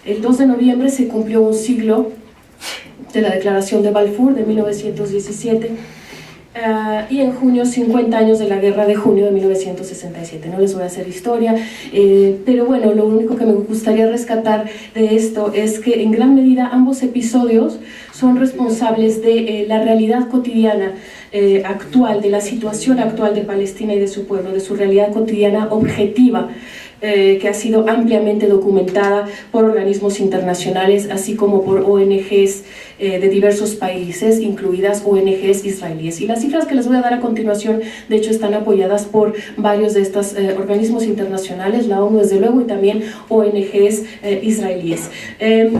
El 2 de noviembre se cumplió un siglo de la Declaración de Balfour de 1917 y en junio 50 años de la Guerra de Junio de 1967. No les voy a hacer historia, pero bueno, lo único que me gustaría rescatar de esto es que en gran medida ambos episodios son responsables de la realidad cotidiana actual, de la situación actual de Palestina y de su pueblo, de su realidad cotidiana objetiva, que ha sido ampliamente documentada por organismos internacionales, así como por ONGs de diversos países, incluidas ONGs israelíes. Y las cifras que les voy a dar a continuación, de hecho, están apoyadas por varios de estos organismos internacionales, la ONU desde luego, y también ONGs israelíes.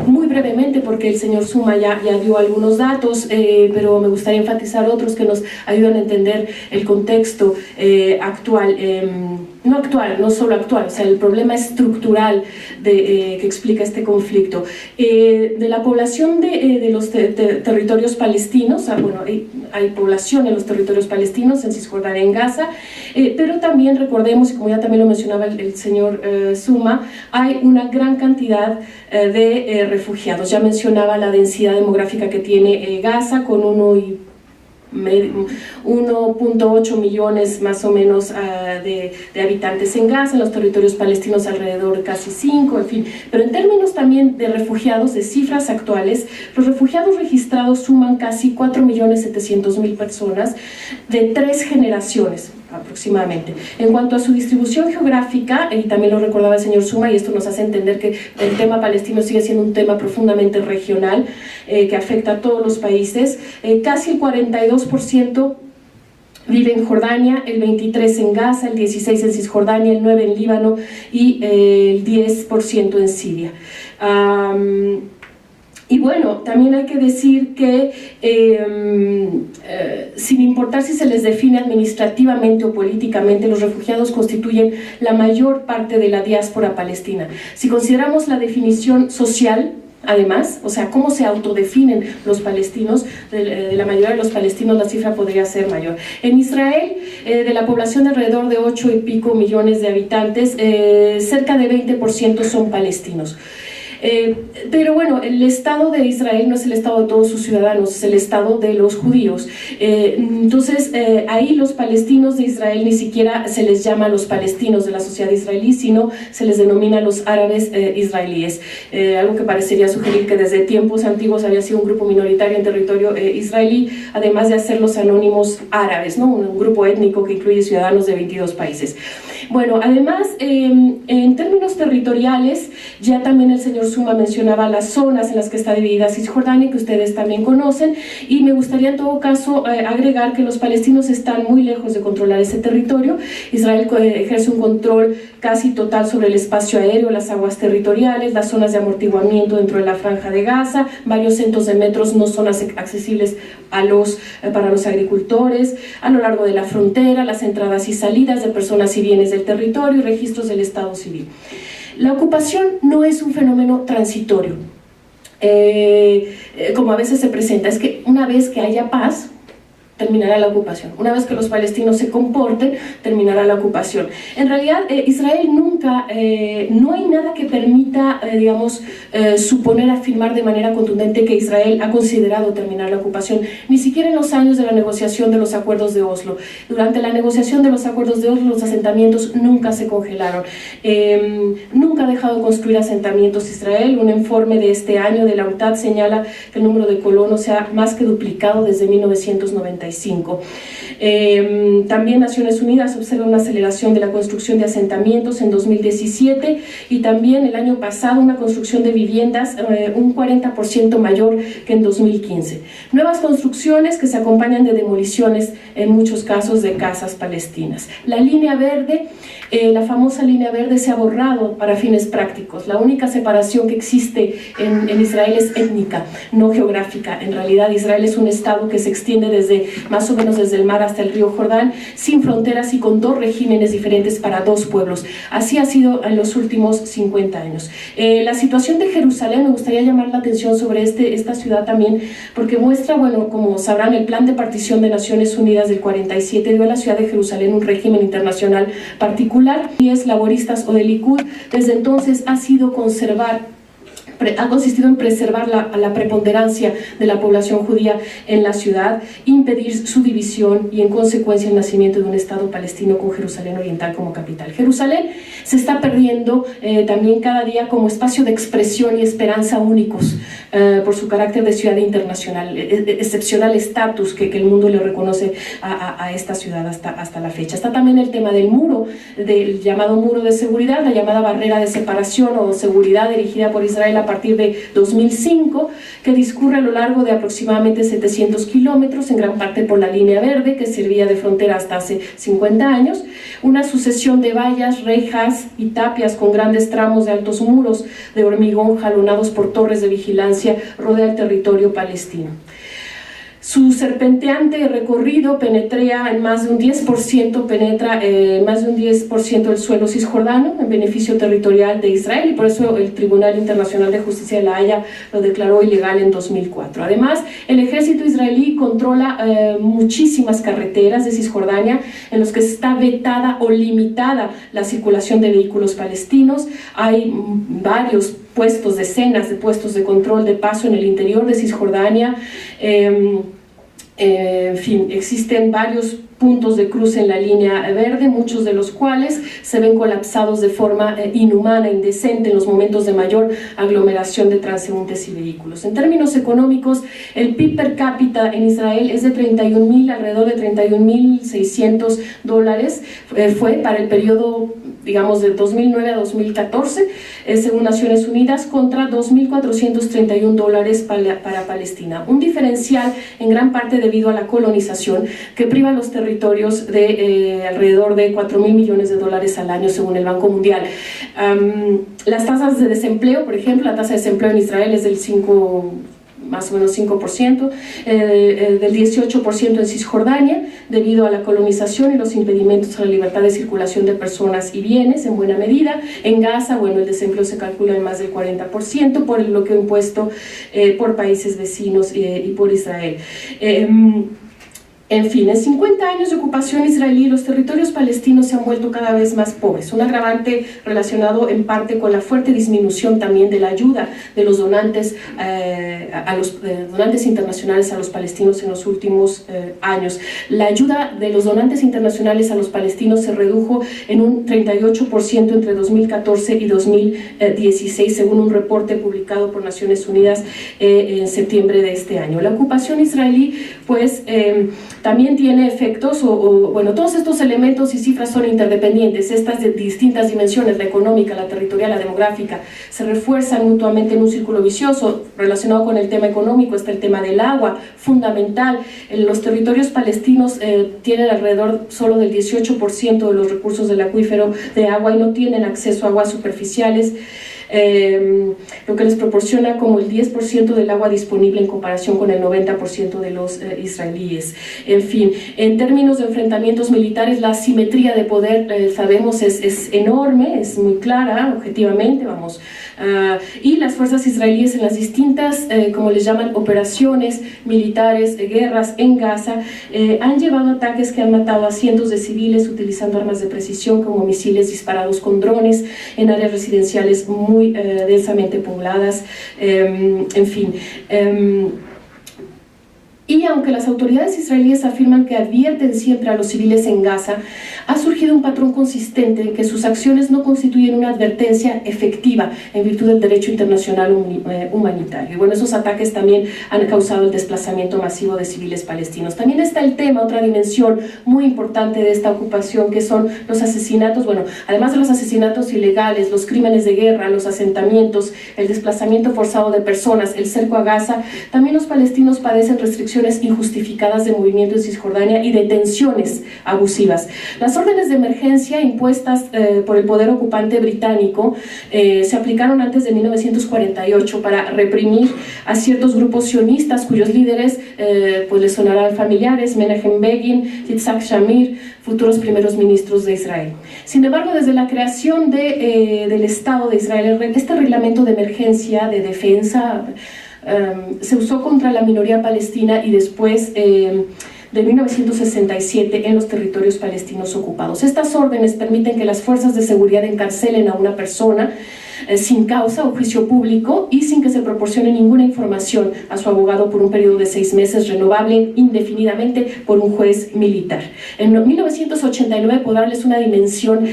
Muy brevemente, porque el señor Suma ya dio algunos datos, pero me gustaría enfatizar otros que nos ayudan a entender el contexto actual, no solo actual, o sea, el problema estructural que explica este conflicto. De la población de los territorios palestinos, bueno, hay población en los territorios palestinos, en Cisjordania, en Gaza, pero también recordemos, y como ya también lo mencionaba el señor Suma, hay una gran cantidad de refugiados. Ya mencionaba la densidad demográfica que tiene Gaza, con 1.8 millones más o menos de habitantes en Gaza, en los territorios palestinos alrededor de casi 5, en fin. Pero en términos también de refugiados, de cifras actuales, los refugiados registrados suman casi 4.700.000 personas de 3 generaciones aproximadamente. En cuanto a su distribución geográfica, y también lo recordaba el señor Suma, y esto nos hace entender que el tema palestino sigue siendo un tema profundamente regional, que afecta a todos los países. Casi el 42% vive en Jordania, el 23% en Gaza, el 16% en Cisjordania, el 9% en Líbano y el 10% en Siria. Y bueno, también hay que decir que sin importar si se les define administrativamente o políticamente, los refugiados constituyen la mayor parte de la diáspora palestina. Si consideramos la definición social, además, o sea, cómo se autodefinen los palestinos, de la mayoría de los palestinos la cifra podría ser mayor. En Israel, de la población de alrededor de 8 y pico millones de habitantes, cerca de 20% son palestinos. Pero bueno, el Estado de Israel no es el Estado de todos sus ciudadanos, es el Estado de los judíos. Entonces, ahí los palestinos de Israel ni siquiera se les llama los palestinos de la sociedad israelí, sino se les denomina los árabes israelíes. Algo que parecería sugerir que desde tiempos antiguos había sido un grupo minoritario en territorio israelí, además de hacerlos anónimos árabes, ¿no? Un grupo étnico que incluye ciudadanos de 22 países. Bueno, además, en términos territoriales, ya también el señor Suma mencionaba las zonas en las que está dividida Cisjordania, que ustedes también conocen, y me gustaría en todo caso agregar que los palestinos están muy lejos de controlar ese territorio. Israel ejerce un control casi total sobre el espacio aéreo, las aguas territoriales, las zonas de amortiguamiento dentro de la franja de Gaza, varios cientos de metros no son accesibles para los agricultores, a lo largo de la frontera, las entradas y salidas de personas y bienes del territorio y registros del Estado civil. La ocupación no es un fenómeno transitorio, como a veces se presenta. Es que una vez que haya paz, terminará la ocupación. Una vez que los palestinos se comporten, terminará la ocupación. En realidad, Israel nunca, no hay nada que permita, suponer, afirmar de manera contundente que Israel ha considerado terminar la ocupación, ni siquiera en los años de la negociación de los acuerdos de Oslo. Durante la negociación de los acuerdos de Oslo, los asentamientos nunca se congelaron. Nunca ha dejado de construir asentamientos Israel. Un informe de este año de la UNTAD señala que el número de colonos se ha más que duplicado desde 1995. También Naciones Unidas observa una aceleración de la construcción de asentamientos en 2017 y también el año pasado una construcción de viviendas un 40% mayor que en 2015. Nuevas construcciones que se acompañan de demoliciones en muchos casos de casas palestinas. La línea verde, la famosa línea verde, se ha borrado para fines prácticos. La única separación que existe en Israel es étnica, no geográfica. En realidad Israel es un estado que se extiende más o menos desde el mar hasta el río Jordán, sin fronteras y con 2 regímenes diferentes para 2 pueblos. Así ha sido en los últimos 50 años. La situación de Jerusalén, me gustaría llamar la atención sobre esta ciudad también, porque muestra, bueno, como sabrán, el plan de partición de Naciones Unidas del 47 dio a la ciudad de Jerusalén un régimen internacional particular, y es laboristas o del Likud. Desde entonces ha sido conservar ha consistido en preservar la preponderancia de la población judía en la ciudad, impedir su división y en consecuencia el nacimiento de un Estado palestino con Jerusalén Oriental como capital. Jerusalén se está perdiendo también cada día como espacio de expresión y esperanza únicos por su carácter de ciudad internacional, excepcional estatus que el mundo le reconoce a esta ciudad hasta la fecha. Está también el tema del muro, del llamado muro de seguridad, la llamada barrera de separación o seguridad erigida por Israel a partir de 2005, que discurre a lo largo de aproximadamente 700 kilómetros, en gran parte por la línea verde, que servía de frontera hasta hace 50 años, una sucesión de vallas, rejas y tapias con grandes tramos de altos muros de hormigón jalonados por torres de vigilancia rodea el territorio palestino. Su serpenteante recorrido penetra en más de un 10%, del suelo cisjordano en beneficio territorial de Israel, y por eso el Tribunal Internacional de Justicia de La Haya lo declaró ilegal en 2004. Además, el ejército israelí controla muchísimas carreteras de Cisjordania en los que está vetada o limitada la circulación de vehículos palestinos. Hay varios puestos, decenas de puestos de control de paso en el interior de Cisjordania. En fin, existen varios puntos de cruce en la línea verde, muchos de los cuales se ven colapsados de forma inhumana, indecente, en los momentos de mayor aglomeración de transeúntes y vehículos. En términos económicos, el PIB per cápita en Israel es de alrededor de $31.600, fue para el periodo, digamos, de 2009 a 2014, según Naciones Unidas, contra $2.431 para Palestina. Un diferencial en gran parte debido a la colonización que priva a los territorios de alrededor de $4.000 millones al año, según el Banco Mundial. Las tasas de desempleo, por ejemplo, la tasa de desempleo en Israel es del más o menos 5%, del 18% en Cisjordania, debido a la colonización y los impedimentos a la libertad de circulación de personas y bienes, en buena medida. En Gaza, bueno, el desempleo se calcula en más del 40% por el bloqueo impuesto por países vecinos y por Israel. En fin, en 50 años de ocupación israelí, los territorios palestinos se han vuelto cada vez más pobres, un agravante relacionado en parte con la fuerte disminución también de la ayuda de los donantes, donantes internacionales a los palestinos en los últimos años. La ayuda de los donantes internacionales a los palestinos se redujo en un 38% entre 2014 y 2016, según un reporte publicado por Naciones Unidas en septiembre de este año. La ocupación israelí, pues, también tiene efectos, bueno, todos estos elementos y cifras son interdependientes. Estas de distintas dimensiones, la económica, la territorial, la demográfica, se refuerzan mutuamente en un círculo vicioso. Relacionado con el tema económico está el tema del agua, fundamental. Los territorios palestinos tienen alrededor solo del 18% de los recursos del acuífero de agua y no tienen acceso a aguas superficiales, lo que les proporciona como el 10% del agua disponible en comparación con el 90% de los israelíes. En fin, en términos de enfrentamientos militares, la asimetría de poder, sabemos, es enorme, es muy clara, objetivamente, vamos. Y las fuerzas israelíes en las distintas, como les llaman, operaciones militares, guerras en Gaza, han llevado ataques que han matado a cientos de civiles utilizando armas de precisión como misiles disparados con drones en áreas residenciales muy densamente pobladas, en fin. Y aunque las autoridades israelíes afirman que advierten siempre a los civiles en Gaza, ha surgido un patrón consistente en que sus acciones no constituyen una advertencia efectiva en virtud del derecho internacional humanitario. Y bueno, esos ataques también han causado el desplazamiento masivo de civiles palestinos. También está el tema, otra dimensión muy importante de esta ocupación, que son los asesinatos, bueno, además de los asesinatos ilegales, los crímenes de guerra, los asentamientos, el desplazamiento forzado de personas, el cerco a Gaza. También los palestinos padecen restricciones injustificadas de movimiento en Cisjordania y detenciones abusivas. Las órdenes de emergencia impuestas por el poder ocupante británico se aplicaron antes de 1948 para reprimir a ciertos grupos sionistas cuyos líderes pues les sonarán familiares: Menachem Begin, Yitzhak Shamir, futuros primeros ministros de Israel. Sin embargo, desde la creación del Estado de Israel, este reglamento de emergencia, de defensa, se usó contra la minoría palestina y después de 1967 en los territorios palestinos ocupados. Estas órdenes permiten que las fuerzas de seguridad encarcelen a una persona sin causa o juicio público y sin que se proporcione ninguna información a su abogado por un periodo de 6 meses, renovable indefinidamente por un juez militar. En 1989, por darles una dimensión,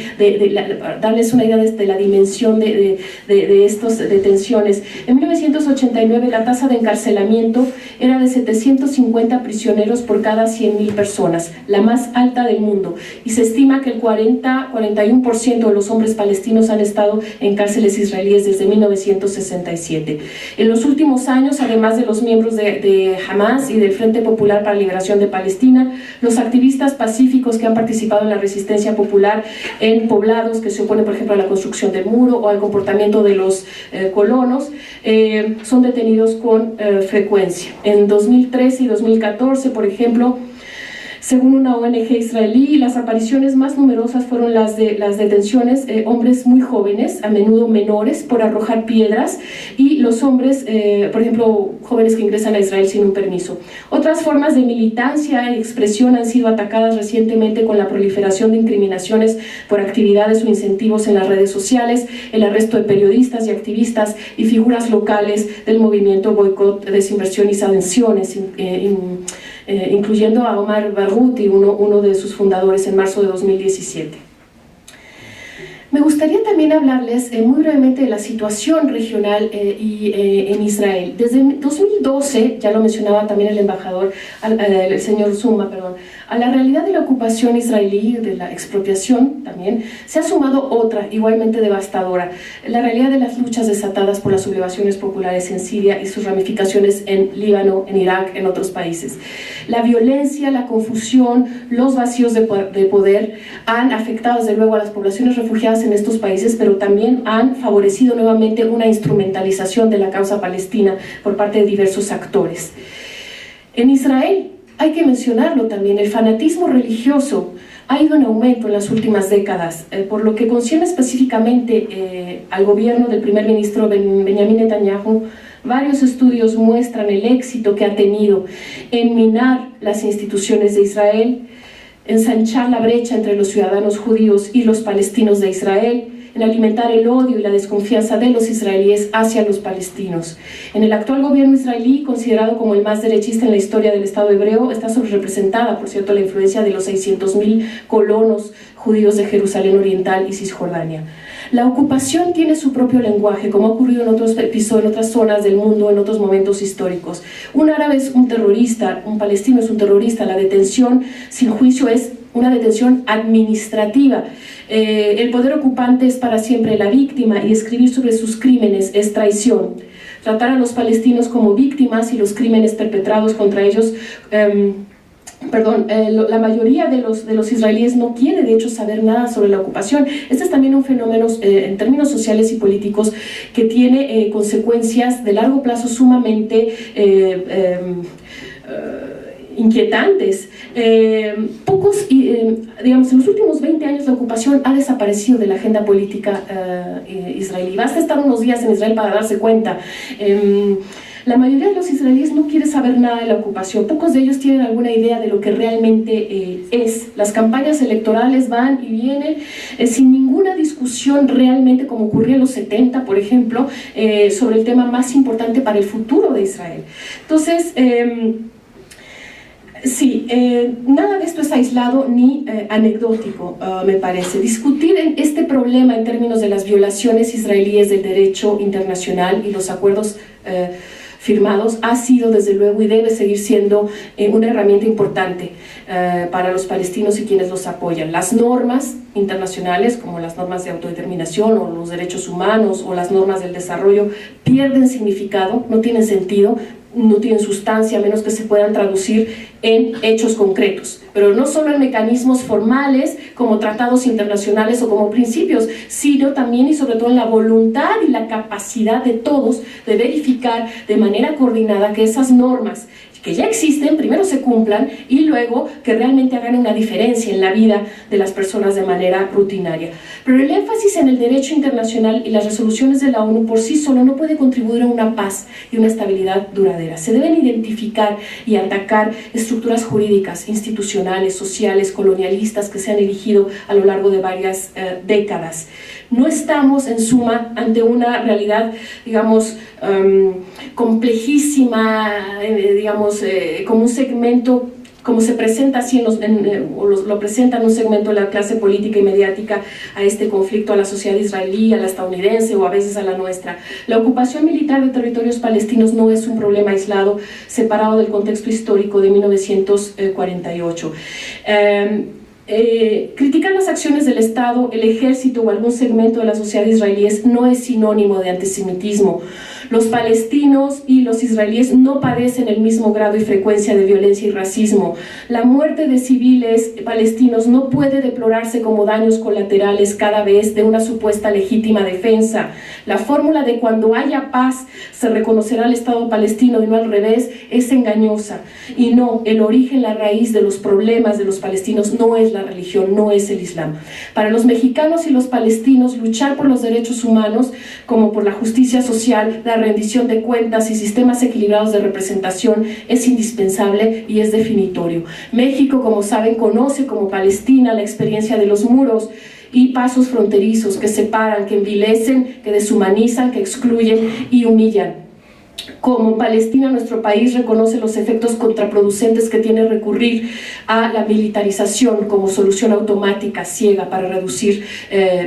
darles una idea de la dimensión de estas detenciones, en 1989 la tasa de encarcelamiento era de 750 prisioneros por cada 100.000 personas, la más alta del mundo, y se estima que el 41% de los hombres palestinos han estado en cárceles israelíes desde 1967. En los últimos años, además de los miembros de Hamas y del Frente Popular para la Liberación de Palestina, los activistas pacíficos que han participado en la resistencia popular en poblados que se oponen, por ejemplo, a la construcción del muro o al comportamiento de los colonos, son detenidos con frecuencia. En 2013 y 2014, por ejemplo, según una ONG israelí, las apariciones más numerosas fueron las detenciones, hombres muy jóvenes, a menudo menores, por arrojar piedras, y los hombres, por ejemplo, jóvenes que ingresan a Israel sin un permiso. Otras formas de militancia y expresión han sido atacadas recientemente con la proliferación de incriminaciones por actividades o incentivos en las redes sociales, el arresto de periodistas y activistas y figuras locales del movimiento boicot, desinversión y sanciones, incluyendo a Omar Barghouti, uno de sus fundadores, en marzo de 2017. Me gustaría también hablarles muy brevemente de la situación regional en Israel. Desde 2012, ya lo mencionaba también el embajador, el señor Zuma, a la realidad de la ocupación israelí, de la expropiación también, se ha sumado otra igualmente devastadora, la realidad de las luchas desatadas por las sublevaciones populares en Siria y sus ramificaciones en Líbano, en Irak, en otros países. La violencia, la confusión, los vacíos de poder han afectado desde luego a las poblaciones refugiadas en estos países, pero también han favorecido nuevamente una instrumentalización de la causa palestina por parte de diversos actores. En Israel, hay que mencionarlo también, el fanatismo religioso ha ido en aumento en las últimas décadas, por lo que concierne específicamente al gobierno del primer ministro Benjamin Netanyahu. Varios estudios muestran el éxito que ha tenido en minar las instituciones de Israel, ensanchar la brecha entre los ciudadanos judíos y los palestinos de Israel, en alimentar el odio y la desconfianza de los israelíes hacia los palestinos. En el actual gobierno israelí, considerado como el más derechista en la historia del Estado hebreo, está sobrerepresentada, por cierto, la influencia de los 600.000 colonos judíos de Jerusalén Oriental y Cisjordania. La ocupación tiene su propio lenguaje, como ha ocurrido en otros episodios, en otras zonas del mundo, en otros momentos históricos. Un árabe es un terrorista, un palestino es un terrorista, la detención sin juicio es una detención administrativa. El poder ocupante es para siempre la víctima y escribir sobre sus crímenes es traición. Tratar a los palestinos como víctimas y los crímenes perpetrados contra ellos, la mayoría de los israelíes no quiere de hecho saber nada sobre la ocupación. Este es también un fenómeno en términos sociales y políticos que tiene consecuencias de largo plazo sumamente inquietantes. Digamos, en los últimos 20 años la ocupación ha desaparecido de la agenda política israelí. Basta estar unos días en Israel para darse cuenta. La mayoría de los israelíes no quiere saber nada de la ocupación. Pocos de ellos tienen alguna idea de lo que realmente es. Las campañas electorales van y vienen sin ninguna discusión realmente, como ocurría en los 70, por ejemplo, sobre el tema más importante para el futuro de Israel. Entonces, sí, nada de esto es aislado ni anecdótico, me parece. Discutir este problema en términos de las violaciones israelíes del derecho internacional y los acuerdos firmados ha sido desde luego y debe seguir siendo una herramienta importante para los palestinos y quienes los apoyan. Las normas internacionales, como las normas de autodeterminación o los derechos humanos o las normas del desarrollo, pierden significado, no tienen sentido, no tienen sustancia, a menos que se puedan traducir en hechos concretos, pero no solo en mecanismos formales como tratados internacionales o como principios, sino también y sobre todo en la voluntad y la capacidad de todos de verificar de manera coordinada que esas normas que ya existen, primero se cumplan y luego que realmente hagan una diferencia en la vida de las personas de manera rutinaria. Pero el énfasis en el derecho internacional y las resoluciones de la ONU por sí solo no puede contribuir a una paz y una estabilidad duradera. Se deben identificar y atacar estructuras jurídicas, institucionales, sociales, colonialistas que se han erigido a lo largo de varias décadas. No estamos, en suma, ante una realidad, digamos, complejísima, como un segmento, como se presenta así lo presentan un segmento de la clase política y mediática a este conflicto, a la sociedad israelí, a la estadounidense o a veces a la nuestra. La ocupación militar de territorios palestinos no es un problema aislado, separado del contexto histórico de 1948. Criticar las acciones del Estado, el ejército o algún segmento de la sociedad israelíes no es sinónimo de antisemitismo. Los palestinos y los israelíes no padecen el mismo grado y frecuencia de violencia y racismo. La muerte de civiles palestinos no puede deplorarse como daños colaterales cada vez de una supuesta legítima defensa. La fórmula de cuando haya paz se reconocerá al Estado palestino y no al revés es engañosa. Y no, el origen, la raíz de los problemas de los palestinos no es la religión, no es el Islam. Para los mexicanos y los palestinos, luchar por los derechos humanos, como por la justicia social, la rendición de cuentas y sistemas equilibrados de representación es indispensable y es definitorio. México, como saben, conoce como Palestina la experiencia de los muros y pasos fronterizos que separan, que envilecen, que deshumanizan, que excluyen y humillan. Como Palestina, nuestro país reconoce los efectos contraproducentes que tiene recurrir a la militarización como solución automática, ciega, para reducir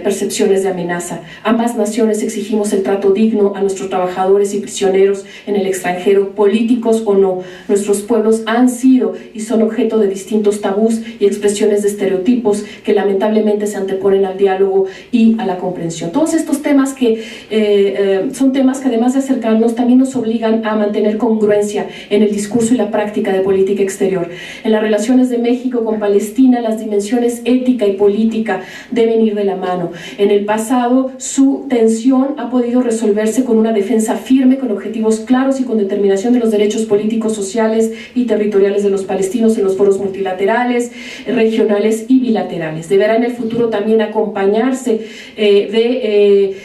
percepciones de amenaza. Ambas naciones exigimos el trato digno a nuestros trabajadores y prisioneros en el extranjero, políticos o no. Nuestros pueblos han sido y son objeto de distintos tabús y expresiones de estereotipos que lamentablemente se anteponen al diálogo y a la comprensión. Todos estos temas que son temas que, además de acercarnos, también nos obligan a mantener congruencia en el discurso y la práctica de política exterior. En las relaciones de México con Palestina, las dimensiones ética y política deben ir de la mano. En el pasado, su tensión ha podido resolverse con una defensa firme, con objetivos claros y con determinación de los derechos políticos, sociales y territoriales de los palestinos en los foros multilaterales, regionales y bilaterales. Deberá en el futuro también acompañarse de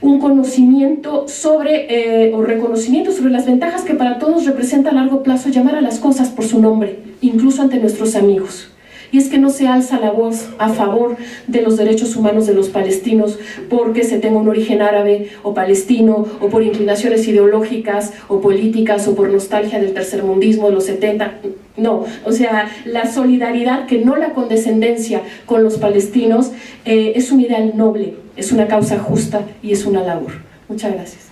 un conocimiento o reconocimiento sobre las ventajas que para todos representa a largo plazo llamar a las cosas por su nombre, incluso ante nuestros amigos. Y es que no se alza la voz a favor de los derechos humanos de los palestinos porque se tenga un origen árabe o palestino, o por inclinaciones ideológicas o políticas, o por nostalgia del tercermundismo de los 70. No, o sea, la solidaridad, que no la condescendencia con los palestinos, es un ideal noble, es una causa justa y es una labor. Muchas gracias.